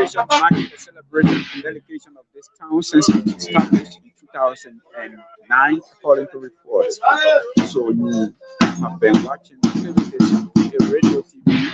Occasion marking the celebration celebrating the dedication of this town since it was established in 2009, according to reports. So you have been watching activities on the radio, TV,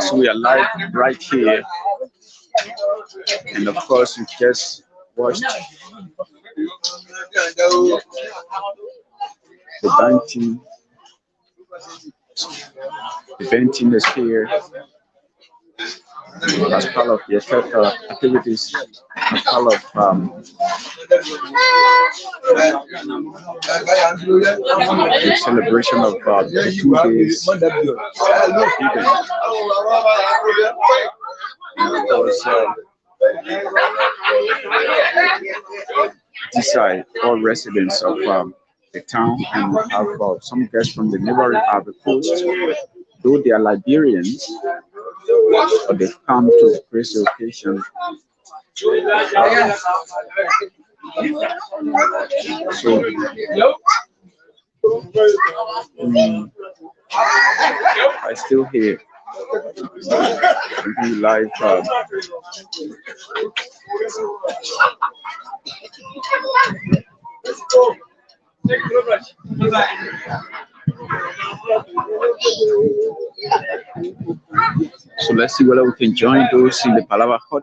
so we are live right here, and of course, you just watched the band team. The band team is here as part of the activities, as part of the celebration of the 2 days event. Because these are all residents of the town, and we have some guests from the neighboring Ivory Coast. Though they are Liberians, but they've come to grace the occasion. So I still here. We live. So let's see whether we can join those in the Palava Hut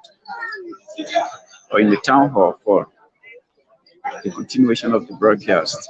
or in the town hall for the continuation of the broadcast.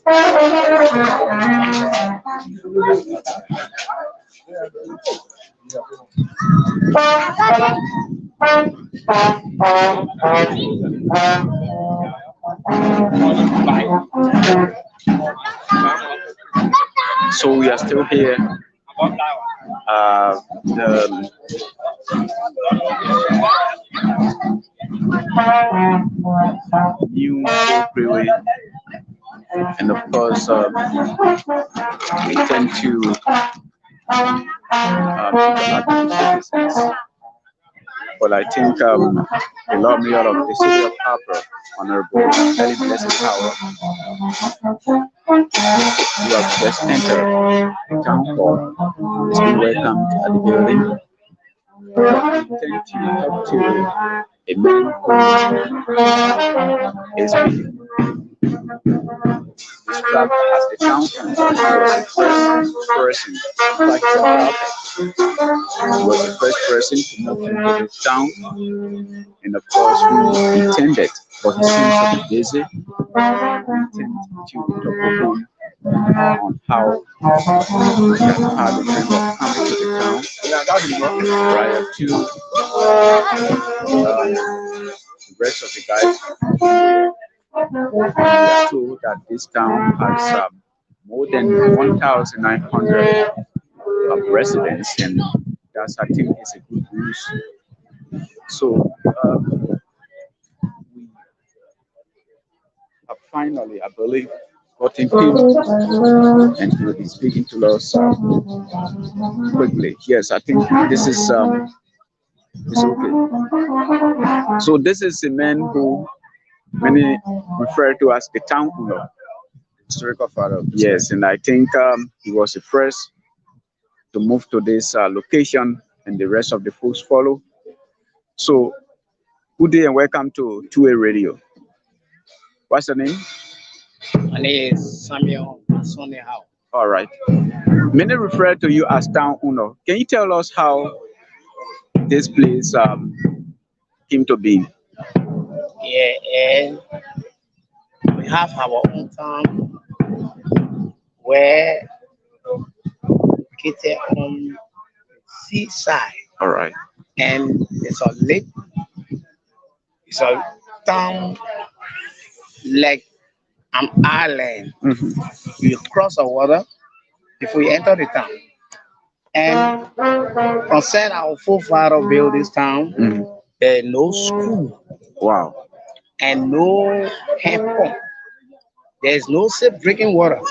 So we are still here. The new Graway, and of course, we tend to citizens. But I think the Lord Mayor of the city of Harper, Honorable Ellie Blessed Power, who have just entered the town hall, is being welcomed at the building. I intend to talk to a man who is being described as the town council. He was the first person, like the prophet, he was the first person to move into the town, and of course, who intended, but he seems to be busy. We intend to talk to him on how he has had the dream of coming to the town prior to the rest of the guys. We are told that this town has more than 1,900 residents, and that's, I think, is a good news. So we have finally, I believe, gotten him, and he will be speaking to us quickly. Yes, I think this is it's okay. So this is a man who many refer to as the town owner, historical father. Yes, and I think he was the first to move to this location, and the rest of the folks follow. So, good day and welcome to 2A Radio. What's your name? My name is Samuel Sonny Howe. All right. Many refer to you as town owner. Can you tell us how this place came to be? Yeah, and we have our own town where located on the seaside, All right. and it's a lake. It's a town like an island. You cross the water before you enter the town. And concern our forefather built this town, there is no school Wow. and no hand pump. There is no safe drinking water.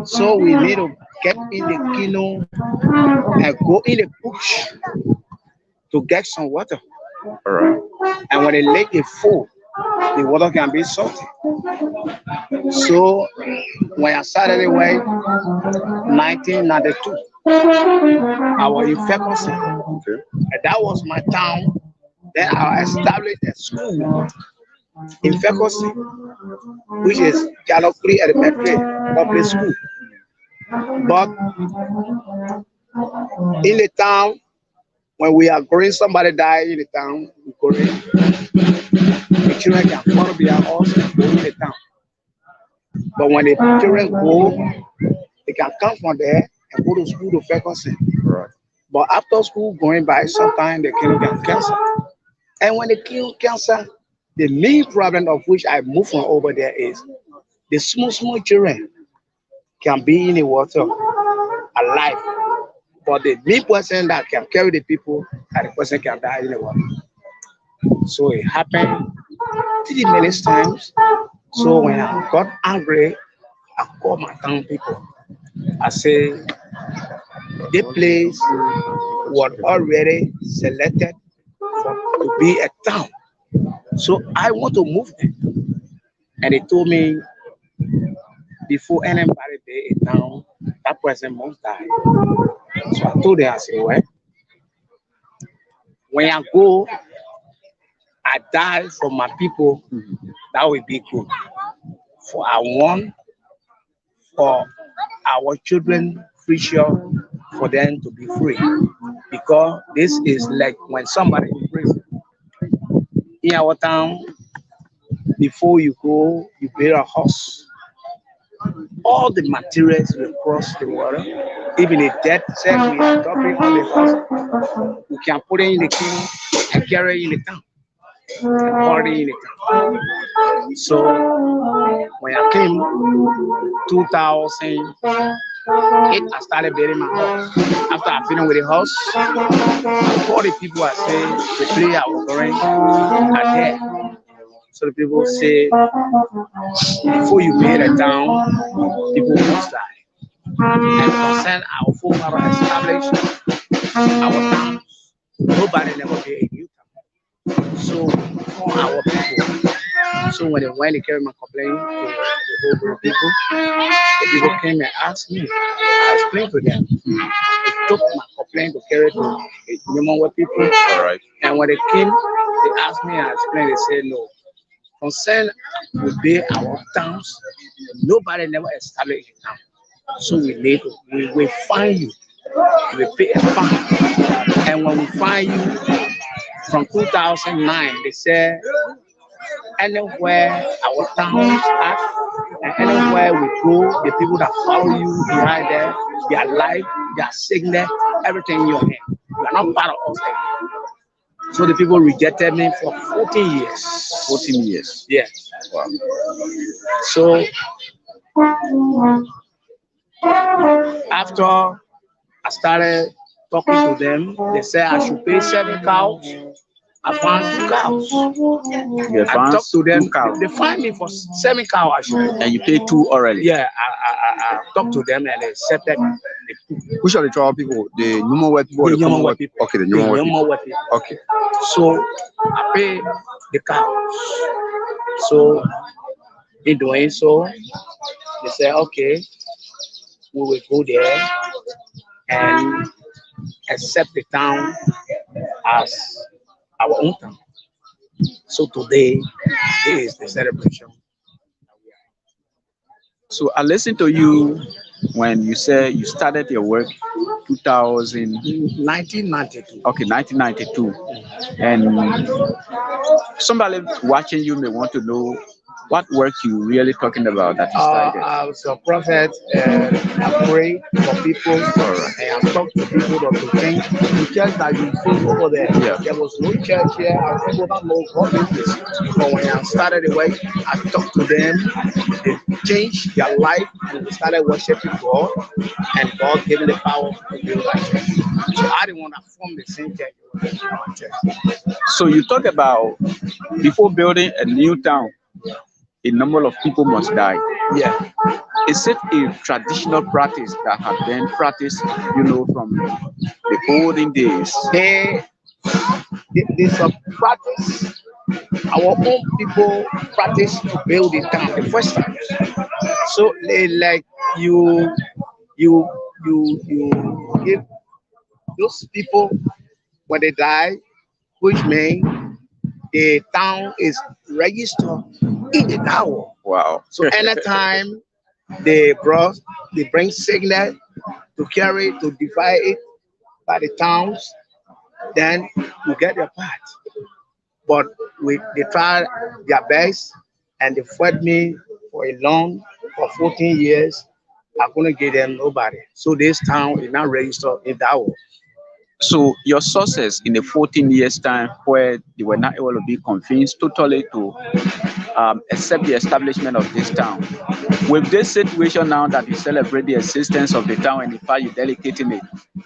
So we need to get in the canoe and go in the bush to get some water. All right. And when the lake is full, the water can be salty. So when I started the way, 1992, I was in Faculty. Okay. And that was my town. Then I established a school in Faculty, which is Galopri Elementary Public School. But in the town, when we are growing, somebody died in the town, we growing. The children can follow behind us and go in the town. But when the children go, they can come from there and go to school to Faculty. Right. But after school going by, sometimes the kid can cancel. And when the kid cancel, the main problem of which I moved from over there is the small children can be in the water alive. But the main person that can carry the people, and the person can die in the water. So it happened 3 many times. So when I got angry, I called my town people. I say, the place was already selected to be a town. So I want to move them. And they told me, before anybody be a town, that person must die. So I told them, I said, well, when I go, I die for my people, that will be good. For I want for our children future for them to be free. Because this is like when somebody in prison. In our town, before you go, you build a house. All the materials will cross the water. Even the dead set we are dumping on the house, we can put it in the canoe and carry it in the town and pour it in the town. So when I came 2008, I started building my house. After I finished with the house, I called the people. I said the place I was going are there. So the people say before you build a town, people must die. And concern our former established our towns. Nobody never built a new town. So for our people. So when they carried my complaint to the whole group of people, the people came and asked me. I explained to them. They took my complaint to carry to the Newman people. All right. And when they came, they asked me, I explained, they said no. Concern will be our towns. Nobody never established a town. So we find you. We pay a fine. And when we find you from 2009, they said anywhere our towns are and anywhere we go, the people that follow you behind there, their life, their sickness, everything in your hand. You are not part of us anymore. So the people rejected me for 14 years. 14 years. Yes. Wow. So after I started talking to them, they said I should pay 7 cows. I found 2 cows. You I talked to them. 2 cows. They find me for 7 cows actually. And you pay 2 already. Yeah, I talked to them and they accepted the Which are the tribal people? The Numan people or The the Nyoman Common people. Okay, the Numan people. Nyoman people. Okay. So I pay the cows. So in doing so, they said, okay, we will go there and accept the town as our own town. So today is the celebration. So I listened to you when you said you started your work 2000. 1992. Okay, 1992. And somebody watching you may want to know what work you really talking about that you started. I was a prophet and I pray for people and I talk to people of the thing. The church that you see over there, Yeah. there was no church here and people don't know what it is. But when I started the way, I talked to them, they changed their life and they started worshiping God and God gave me the power to build that church. So I didn't want to form the same church. It was my church. So you talk about before building a new town, a number of people must die. Yeah. Is it a traditional practice that has been practiced, from the olden days? There's a practice. Our own people practice to build the town the first time. So they like you give those people when they die, which means the town is registered in the town. Wow. So anytime they bring signal to carry to divide it by the towns, then you get your part. But they try their best and they fought me for a long for 14 years. I couldn't get them nobody. So this town is not registered in Dawo. So your sources in the 14 years time where they were not able to be convinced totally to accept the establishment of this town. With this situation now that you celebrate the existence of the town and the fact you're dedicating it,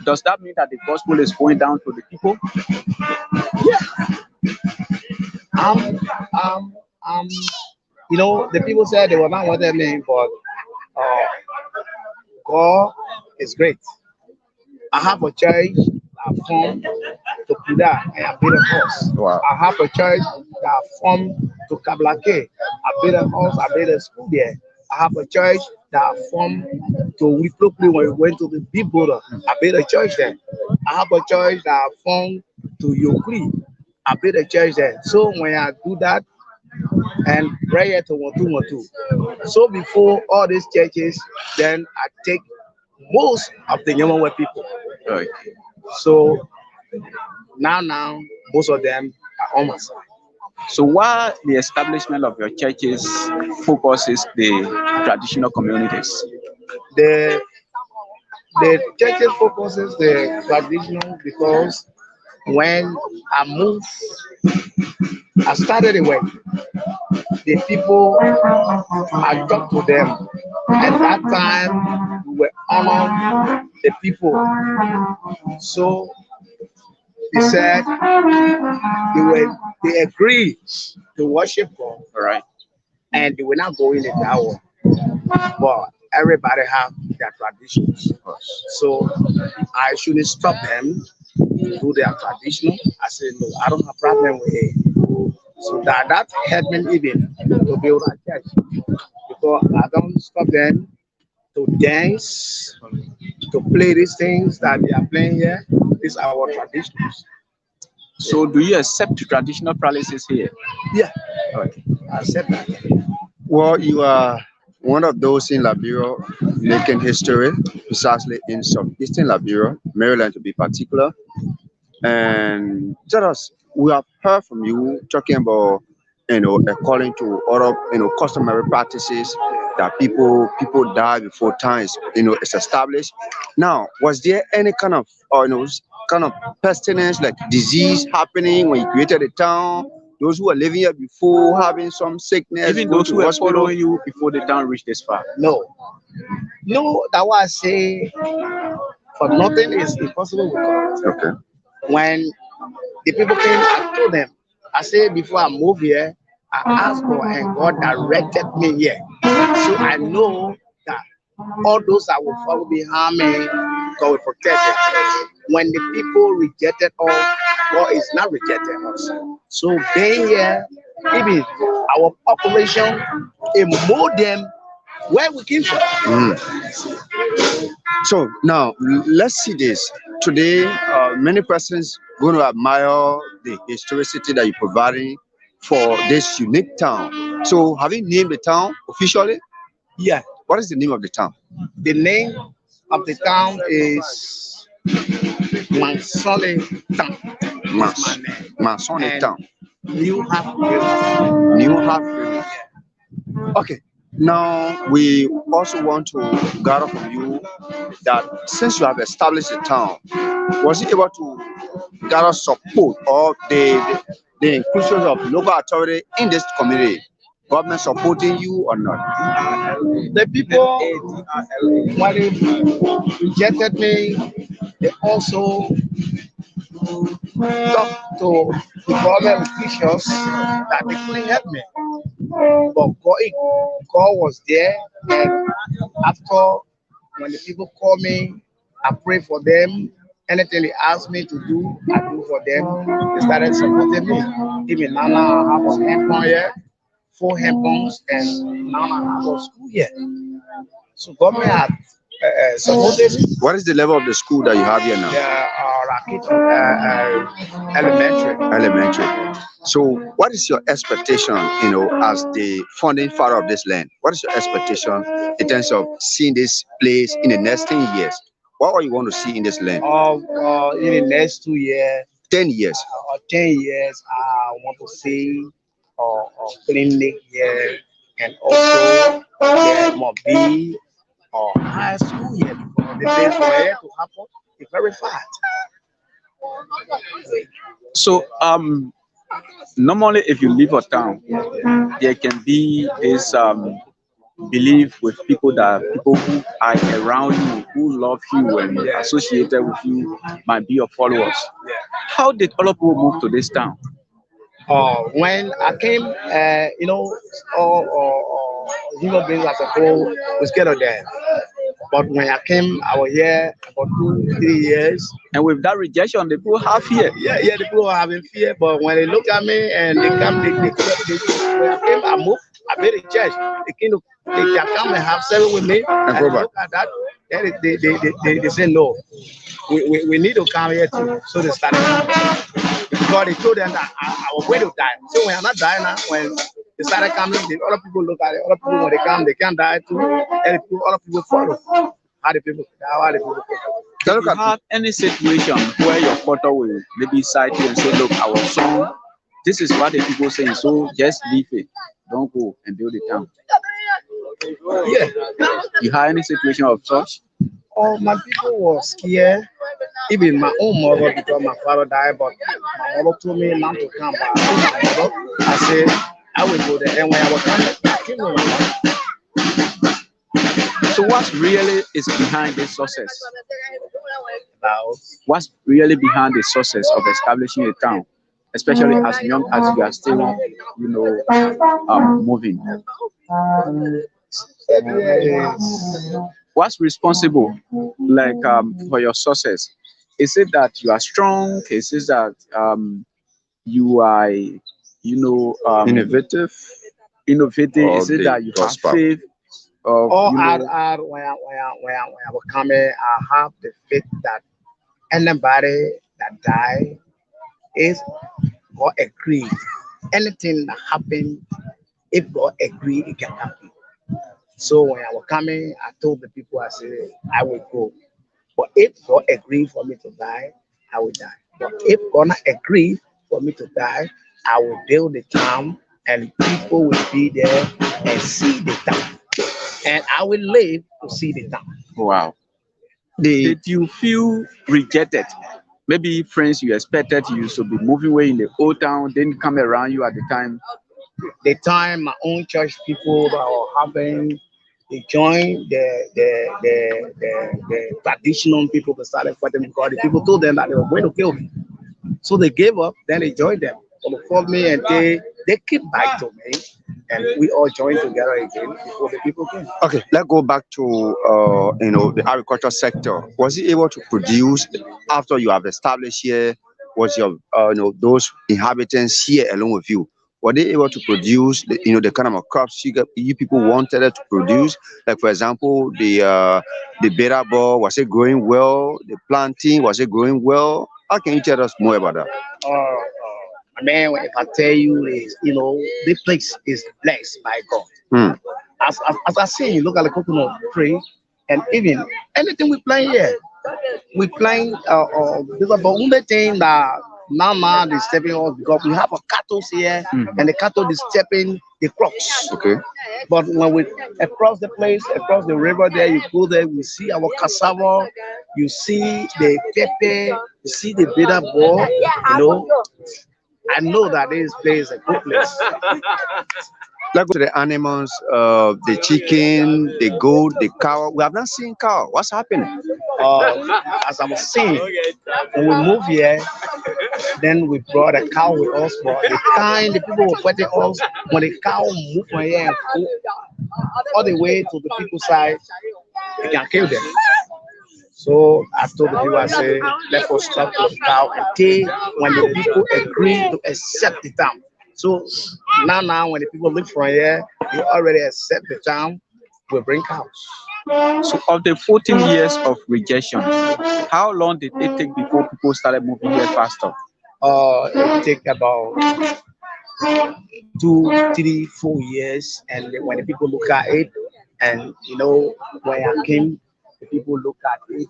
does that mean that the gospel is going down to the people? Um, um, the people said they were not wanting me, but uh, God is great. I have a church that formed to Kuda and I built a house. Wow. I have a church that formed to Kablake. I built a house, I built a school there. I have a church that formed to Wiplopli when we went to the big border. I built a church there. I have a church that formed to Yokri. I built a church there. So when I do that and prayer to Watu. So before all these churches, then I take most of the Nyamanwa people. Okay. So now most of them are on my side. So while the establishment of your churches focuses the traditional communities, The the churches focuses the traditional because when I moved, I started the work. The people, I talked to them. At that time, we were honoring the people. So they said they agreed to worship God all right? and they were not going in that way. But everybody have their traditions. So I shouldn't stop them to do their traditional. I said no, I don't have problem with it. So that helped me even to build a church because I don't stop them to dance, to play these things that they are playing here. These are our traditions. So do you accept traditional practices here? Yeah, Okay. I said that. Well, you are one of those in Liberia making history, precisely in southeastern Liberia, Maryland to be particular. And tell us, we have heard from you talking about, according to other, customary practices that people die before time is, is established. Now, was there any kind of, kind of pestilence like disease happening when you created the town? Those who were living here before having some sickness, Even go those to who were hospital. following you before the town reached this far. No, no, that was I say for nothing is impossible with God. Okay. When the people came, I told them, I said before I moved here, I asked God and God directed me here. So I know that all those that will follow behind me, God will protect them. When the people rejected us, God is not rejecting us. So being here, even our population, it more them where we came from. So now let's see this. Today, many persons going to admire the historicity that you're providing for this unique town. So have you named the town officially? Yeah, What is the name of the town? the name of the town is Mansole Town. Mas, My name. Masoni And town. you have to New Half. Okay. Now we also want to gather from you that since you have established a town, was it able to gather support or the inclusion of local authority in this community? Government supporting you or not? the people when they rejected me, they also talked to the government officials that they couldn't help me. But God was there, and after when the people call me, I pray for them. Anything they ask me to do, I do for them. They started supporting me. Even now, I have a handphone here, 4 handphones, and now I have a school here. So government had supported me. What is the level of the school that you have here now? Rakit Elementary. Elementary. So, what is your expectation, as the founding father of this land? What is your expectation in terms of seeing this place in the next 10 years? What do you want to see in this land? In the next 2 years 10 years. or 10 years, I want to see a clinic here, and also there must be a high school here because the place for here to happen is very fast. So normally if you leave a town, there can be this belief with people who are around you, who love you and associated with you might be your followers. How did all of you move to this town? When I came, human beings as a whole was scared of them. But when I came, I was here for 2, 3 years. And with that rejection, the people have fear. Yeah, the people are having fear. But when they look at me and they come, when I came, I moved, I made a church. They can come and have service with me. And go they back. look at that, then they say, no, we need to come here too. So they started coming. Because they told them that I was going to die. So when I'm not dying now, when they started coming, the other people look at it. Other people, when they come, they can't die too. And other people follow. How the people, how the people follow. Do you have any situation where your father will maybe cite you and say, look, our son, this is what the people saying. So just leave it. Don't go and build the town. Yeah. You had any situation of such? All my people were scared. Even my own mother, because my father died, but my mother told me not to come back. My mother, I said, I will go there. And when I was coming, I came over. So what really is behind this success? Now, What's really behind the success of establishing a town, especially as young as you are still, moving? yes. What's responsible, like for your success? Is it that you are strong? Is it that you are, Innovative innovative? or Is it the that you have gospel? faith? Of All when I was coming, I have the faith that anybody that die is God agreed. Anything that happen, if God agreed, it can happen. So when I was coming, I told the people, I said, I will go. But if God agreed for me to die, I will die. But if God not agree for me to die, I will build the town and people will be there and see the town. And I will live to see the town. wow. The Did you feel rejected? Maybe friends you expected you should be moving away in the old town didn't come around you at the time. The time my own church people that were having, they joined the traditional people that started fighting because the people told them that they were going to kill me. So they gave up, then they joined them. So they called me and they came back to me and we all joined together again before the people came. okay, let's go back to the agriculture sector. Was he able to produce after you have established here? Was your those inhabitants here along with you? Were they able to produce the kind of crops you people wanted it to produce? Like for example, the beta ball, was it growing well? The planting, was it growing well? How can you tell us more about that? Man, if I tell you is, this place is blessed by God. Hmm. As I say, you look at the coconut tree, and even anything we plant here, we plant. There's about only thing that now is stepping off because we have a cattle here, and the cattle is stepping the crops. Okay. But when we across the place, across the river there, you go there, we see our cassava, you see the pepper, you see the bitter ball, I know that this place is a good place. Let's go to the animals, the chicken, the goat, the cow. We have not seen cow. What's happening? As I was saying, when we moved here, then we brought a cow with us. But the time the people were fighting us, when the cow moved from here and go all the way to the people's side, they can kill them. So I told the people, I said, let us stop the cow until when the people agree to accept the town. So now when the people live from here, they already accept the town, we bring cows. So of the 14 years of rejection, how long did it take before people started moving here faster? It take about 2, 3, 4 years, and when the people look at it, and when I came, the people look at it.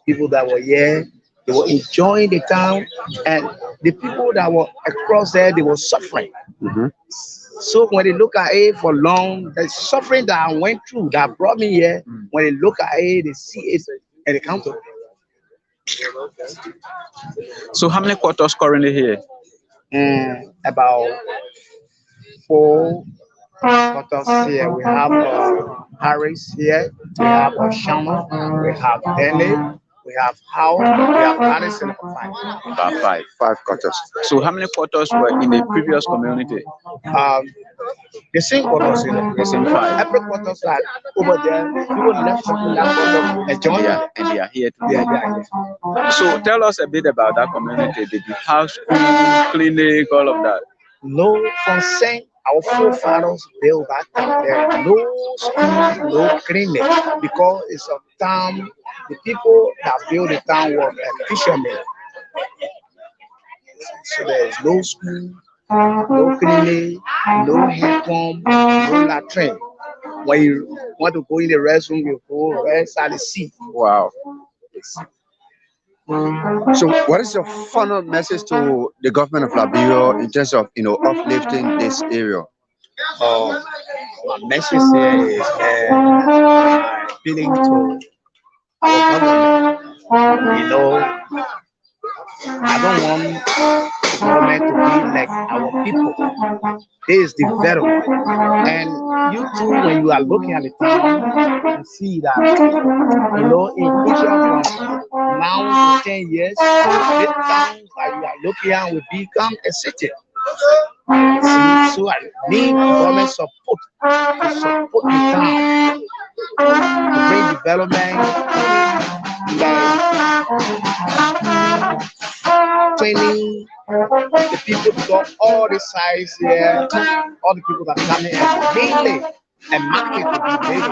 People that were here, they were enjoying the town, and the people that were across there, they were suffering. Mhm. So when they look at it for long, the suffering that I went through that brought me here, when they look at it, they see it, and they come to So how many quarters currently here? about 4 quarters here. We have Harris here, we have Oshama, we have Denny, we have Howard, we have Addison. About five. 5 quarters. So how many quarters were in the previous community? Um, the same quarters, the same 5. Every quarters that over there, people left from that quarter and joined. And they are here today. Yeah. So tell us a bit about that community. Did you have school, clinic, all of that? No, from saying our forefathers built that town. There no school, no clinic, because it's a town. The people that built the town were fishermen. So there is no school, no clinic, no hand pump, no latrine. When you want to go in the restroom, you go right side the sea. Wow. So, what is your final message to the government of Liberia in terms of uplifting this area? Uh, my message here is appealing to our government. You know, I don't want government to be like our people. There is development. And you too, when you are looking at the town, you see that, in future from now to 10 years, this town that you are looking at will become a city. See, so I need government support to support the town to bring development, like training the people from all the sides here, all the people that come here, and mainly a market to be made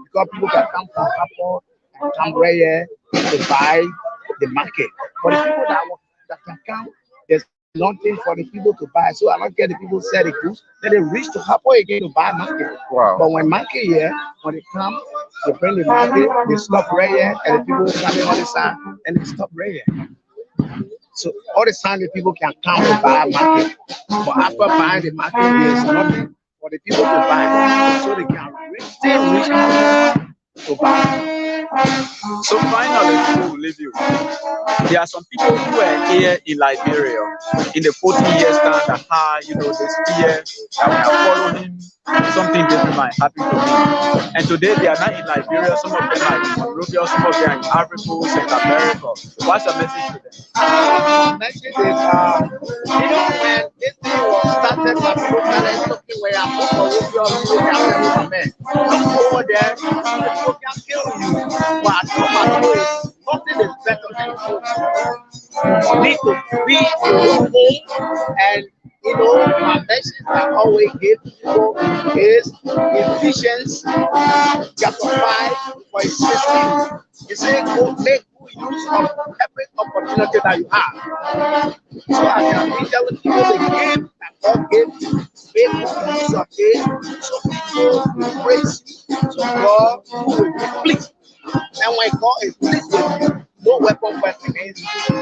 because people can come from Apple and come right here to buy the market. But the people that can come, there's nothing for the people to buy. So I don't get the people sell the goods, then they reach to Apple again to buy market. Wow. But when market here, when they come, they bring the market, they stop right here, and the people coming on the side, and they stop right here. So all the time the people can come to buy a market. But after buying the market, there's nothing for the people to buy. So they can still reach out to buy. So finally, before we leave you, there are some people who were here in Liberia in the 40 years time that this fear that we are following something different might happen to me. And today they are not in Liberia, some of them are in Monrovia, some of them are in Africa, South America. What's your message to them? My message is, when this thing was started, my people started talking where I'm from, people can kill me. Come over there, people can kill you. But I told my people is nothing is better than food. You need to be your own home, and my message I always give people is Ephesians chapter 5 verse 16. It says, go make good use of every opportunity that you have. So I can be telling people the gift that God gave you, make good use of it, so people will praise you, so God will be pleased. And when God is pleased with you, no weapon fights against you.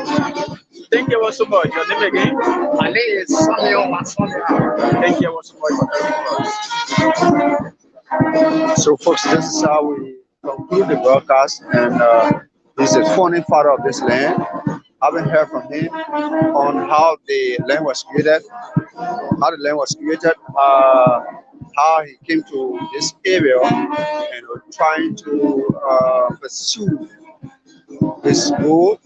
Thank you so much. Your name again? My name is Samuel Masonia. Thank you so much for coming to us. So, folks, this is how we conclude the broadcast. And he's the founding father of this land. I haven't heard from him on how the land was created, how he came to this area and trying to pursue his goal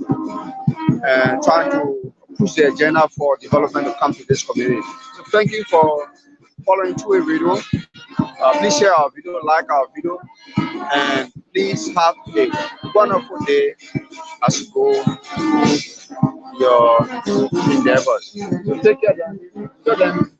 and trying to push the agenda for development to come to this community. So thank you for following through a video. Please share our video, like our video, and please have a wonderful day as you go your endeavors. So take care, Dan.